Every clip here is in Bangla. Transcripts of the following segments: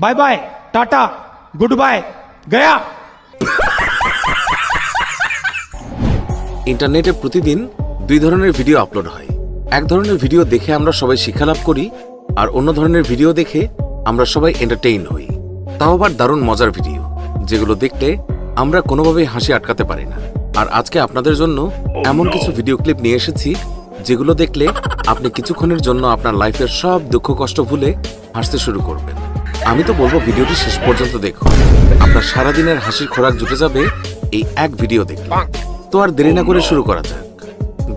Bye bye tata goodbye गया। ইন্টারনেটে প্রতিদিন দুই ধরনের ভিডিও আপলোড হয়। এক ধরনের ভিডিও দেখে আমরা সবাই শিক্ষা লাভ করি, আর অন্য ধরনের ভিডিও দেখে আমরা সবাই এন্টারটেইন হই। তাও আবার দারুণ মজার ভিডিও, যেগুলো দেখলে আমরা কোনোভাবেই হাসি আটকাতে পারি না। আর আজকে আপনাদের জন্য এমন কিছু ভিডিও ক্লিপ নিয়ে এসেছি যেগুলো দেখলে আপনি কিছুক্ষণের জন্য আপনার লাইফের সব দুঃখ কষ্ট ভুলে হাসতে শুরু করবেন। আমি তো বলবো ভিডিওটি শেষ পর্যন্ত দেখুন, আপনার সারাদিনের হাসির খোরাক জুটে যাবে এই এক ভিডিও দেখলে। তো আর দেরি না করে শুরু করা যাক।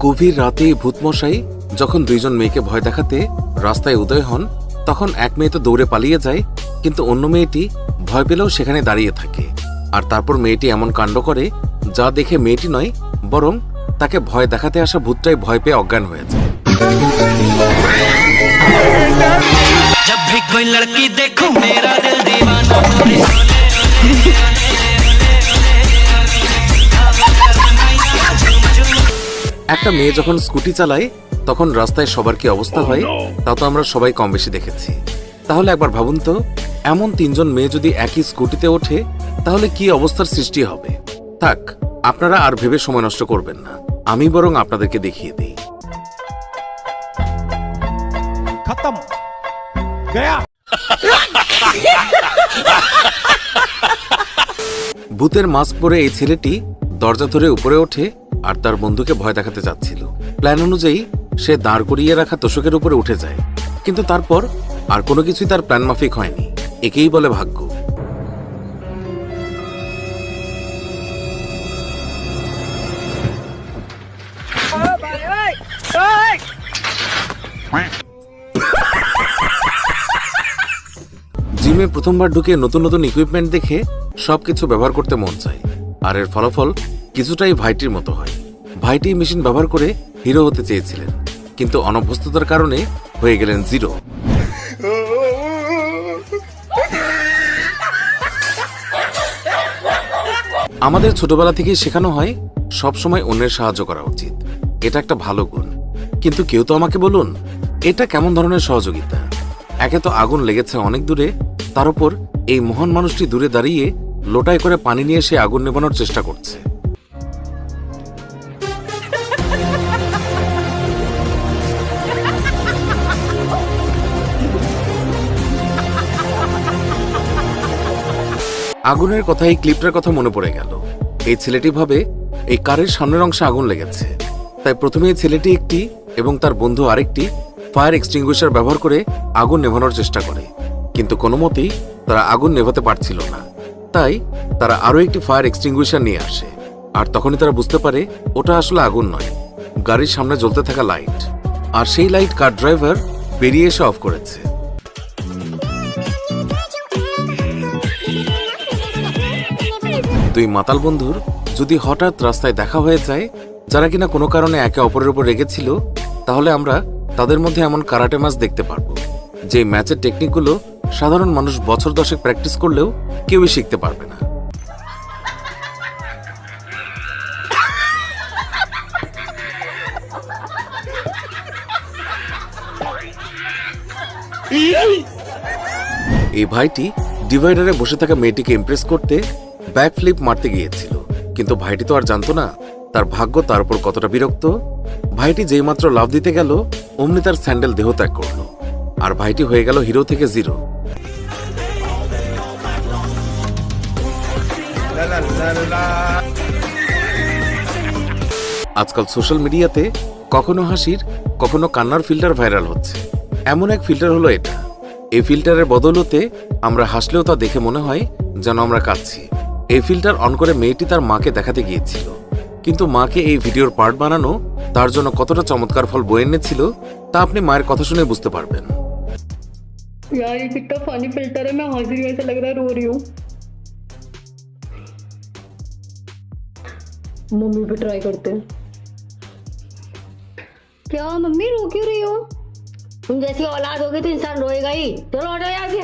গভীর রাতে ভূতমশাই যখন দুইজন মেয়েকে ভয় দেখাতে রাস্তায় উদয় হন, তখন এক মেয়ে তো দৌড়ে পালিয়ে যায়, কিন্তু অন্য মেয়েটি ভয় পেলেও সেখানে দাঁড়িয়ে থাকে। আর তারপর মেয়েটি এমন কাণ্ড করে যা দেখে মেয়েটি নয়, বরং তাকে ভয় দেখাতে আসা ভূতটাই ভয় পেয়ে অজ্ঞান হয়ে যায়। जब भी कोई लड़की देखूं मेरा दिल दीवाना। একটা মেয়ে যখন স্কুটি চালায় তখন রাস্তায় সবার কি অবস্থা হয় তা তো আমরা সবাই কম বেশি দেখেছি। তাহলে একবার ভাবুন তো, এমন তিনজন মেয়ে যদি একই স্কুটিতে ওঠে তাহলে কি অবস্থার সৃষ্টি হবে। থাক, আপনারা আর ভেবে সময় নষ্ট করবেন না, আমি বরং আপনাদেরকে দেখিয়ে দিই। खत्म गया। ভূতের মাস্ক পরে এই ছেলেটি দরজা ধরে উপরে ওঠে আর তার বন্ধুকে ভয় দেখাতে যাচ্ছিল। প্ল্যান অনুযায়ী সে দাঁড় করিয়ে রাখা তোষকের উপরে উঠে যায়, কিন্তু তারপর আর কোনো কিছুই তার প্ল্যান মাফিক হয়নি। একেই বলে ভাগ্য। জিমে প্রথমবার ঢুকে নতুন নতুন ইকুইপমেন্ট দেখে সবকিছু ব্যবহার করতে মন চায়, আর এর ফলাফল কিছুটাই ভাইটির মতো হয়। ভাইটি মেশিন ব্যবহার করে হিরো হতে চেয়েছিলেন, কিন্তু অনভ্যস্ততার কারণে হয়ে গেলেন জিরো। আমাদের ছোটবেলা থেকেই শেখানো হয় সবসময় অন্যের সাহায্য করা উচিত, এটা একটা ভালো গুণ। কিন্তু কেউ তো আমাকে বলুন, এটা কেমন ধরনের সহযোগিতা? একে তো আগুন লেগেছে অনেক দূরে, তার উপর এই মহান মানুষটি দূরে দাঁড়িয়ে লোটায় করে পানি নিয়ে সে আগুন নেভানোর চেষ্টা করছে। আগুনের কথা এই ক্লিপটার কথা মনে পড়ে গেল। এই ছেলেটি ভাবে এই কারের সামনের অংশে আগুন লেগেছে, তাই প্রথমে এই ছেলেটি একটি এবং তার বন্ধু আরেকটি ফায়ার এক্সটিংগুইশার ব্যবহার করে আগুন নেভানোর চেষ্টা করে, কিন্তু কোনো মতেই তারা আগুন নেভাতে পারছিল না। তাই তারা আরো একটি ফায়ার এক্সটিংগুইশার নিয়ে আসে, আর তখনই তারা বুঝতে পারে ওটা আসলে আগুন নয়, গাড়ির সামনে জ্বলতে থাকা লাইট। আর সেই লাইট কার ড্রাইভার বেরিয়ে এসে অফ করেছে। দুই মাতাল বন্ধুর যদি হঠাৎ রাস্তায় দেখা হয়ে যায়, যারা কিনা কোনো কারণে একে অপরের উপর রেগেছিল, তাহলে আমরা তাদের মধ্যে এমন কারাটে ম্যাচ দেখতে পারবো যে ম্যাচের টেকনিকগুলো সাধারণ মানুষ বছর দশেক প্র্যাকটিস করলেও কেউই শিখতে পারবে না। এই ভাইটি ডিভাইডারে বসে থাকা মেয়েটিকে ইমপ্রেস করতে ব্যাক ফ্লিপ মারতে গিয়েছিল, কিন্তু ভাইটি তো আর জানতো না তার ভাগ্য তার উপর কতটা বিরক্ত। ভাইটি যেইমাত্র লাফ দিতে গেল অমনি তার স্যান্ডেল দেহ ত্যাগ করল, আর ভাইটি হয়ে গেল হিরো থেকে জিরো। আজকাল সোশ্যাল মিডিয়াতে কখনো হাসির কখনো কান্নার ফিল্টার ভাইরাল হচ্ছে। এমন এক ফিল্টার হলো এটা। এই ফিল্টারের বদৌলতে আমরা হাসলেও তা দেখে মনে হয় যেন আমরা কাঁদছি। এই ফিল্টার অন করে মেয়েটি তার মাকে দেখাতে গিয়েছিল, কিন্তু মাকে এই ভিডিওর পার্ট বানানো তার জন্য কতটা চমৎকার ফল বয়ে এনেছিল তা আপনি মায়ের কথা শুনে বুঝতে পারবেন। यार ये कितना फनी फिल्टर है, मैं हंस रही हूँ, ऐसा लग रहा है रो रही हूँ। मम्मी पे ट्राई करते हैं। क्या मम्मी रो क्यों रही हो? तुम जैसी औलाद होगी तो इंसान रोएगा ही। चलो हटो यहाँ से।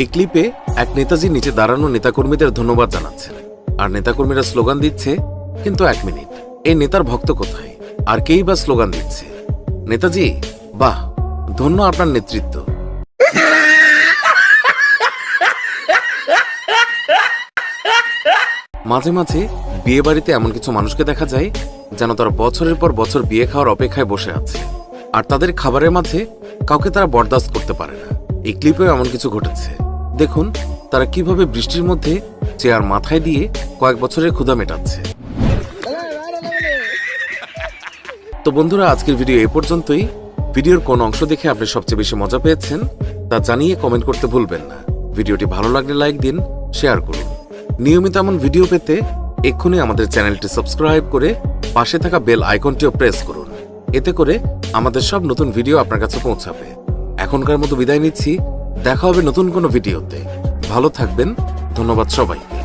এই ক্লিপে এক নেতাজি নিচে দাঁড়ানো নেতাকর্মীদের ধন্যবাদ জানাচ্ছেন, আর নেতাকর্মীরা স্লোগান দিচ্ছে। কিন্তু এক মিনিট, এই নেতার ভক্ত কোথায়? আর কেই বা স্লোগান দিচ্ছে? নেতাজি, বাহ, ধন্য আপনার নেতৃত্ব, মাঝে মাঝে বিয়ে বাড়িতে এমন কিছু মানুষকে দেখা যায় যেন তারা বছরের পর বছর বিয়ে খাওয়ার অপেক্ষায় বসে আছে, আর তাদের খাবারের মাঝে কাউকে তারা বরদাস্ত করতে পারে না। এই ক্লিপেও এমন কিছু ঘটেছে। দেখুন তারা কিভাবে বৃষ্টির মধ্যে চেয়ার মাথায় দিয়ে কয়েক বছরের ক্ষুধা মেটাচ্ছে। তো বন্ধুরা, আজকের ভিডিও এই পর্যন্তই। ভিডিওর কোন অংশ দেখে আপনি সবচেয়ে বেশি মজা পেয়েছেন তা জানিয়ে কমেন্ট করতে ভুলবেন না। ভিডিওটি ভালো লাগলে লাইক দিন, শেয়ার করুন। নিয়মিত এমন ভিডিও পেতে এক্ষুনি আমাদের চ্যানেলটি সাবস্ক্রাইব করে পাশে থাকা বেল আইকনটিও প্রেস করুন। এতে করে আমাদের সব নতুন ভিডিও আপনার কাছে পৌঁছাবে। এখনকার মতো বিদায় নিচ্ছি, দেখা হবে নতুন কোনো ভিডিওতে। ভালো থাকবেন, ধন্যবাদ সবাইকে।